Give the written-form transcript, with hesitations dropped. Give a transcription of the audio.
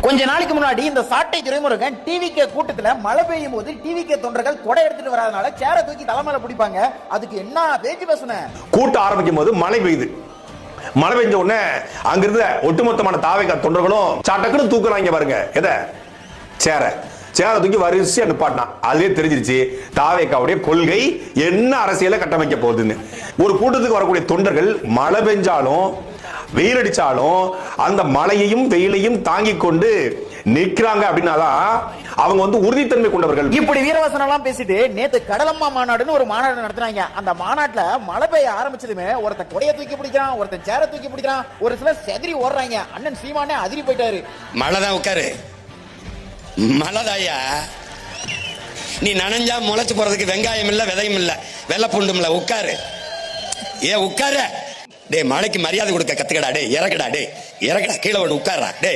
கொஞ்ச நாளைக்கு முன்னாடி இந்த சாட்டை துரைமுருகன் டிவிகே கூட்டத்துல மழை பெய்யும் போது டிவிகே தொண்டர்கள் கொடை எடுத்துட்டு வராதனால சேர தூக்கி தலைமையில பிடிப்பாங்க. அதுக்கு என்ன பேச்சு பேசுன? கூட்டம் ஆரம்பிக்கும் போது மழை பெய்யுது. மழை பெஞ்ச உடனே அங்கிருந்து ஒட்டுமொத்தமான தாவேகா தொண்டர்களும் சாட்டக்குன்னு தூக்குறாங்க பாருங்க. எதை? சேர தூக்கி வரிசையா நிப்பாட்டினான். அதுவே தெரிஞ்சிருச்சு தாவேகாவுடைய கொள்கை என்ன அரசியலை கட்டமைக்க போகுதுன்னு. ஒரு கூட்டத்துக்கு வரக்கூடிய தொண்டர்கள் மழை பெஞ்சாலும் வெயில் அடிச்சாலும் அந்த மழையையும் வெயிலையும் தாங்கி கொண்டு நிற்கிறாங்க அப்படின்னாதான் அவங்க வந்து உறுதித்தன்மை கொண்டவர்கள். இப்படி வீரவசனம் எல்லாம் பேசிட்டு நேத்து கடலம்மா மாநாடுன்னு ஒரு மாநாடு நடத்துறாங்க. அந்த மாநாட்டுல மழை பெய்ய ஆரம்பிச்சதுமே ஒருத்தன் கொடையை தூக்கி பிடிக்கிறான், ஒருத்தன் சேர தூக்கி பிடிக்கிறான், ஒரு சிலர் செதறி ஓடுறாங்க. அண்ணன் சீமானே அதிரி போயிட்டாரு. மழைதான் உட்காரு, மழைதாயா நீ நனைஞ்சா முளைச்சு போறதுக்கு வெங்காயம் இல்ல விதையும் இல்ல வெள்ளை பூண்டும் இல்ல, உட்காரு. உட்காரு. டே மழைக்கு மரியாதை கொடுக்க கத்துக்கடா. டே இறக்கடா. டே இறக்கடா, கீழே விட்டு உட்கார்றா. டே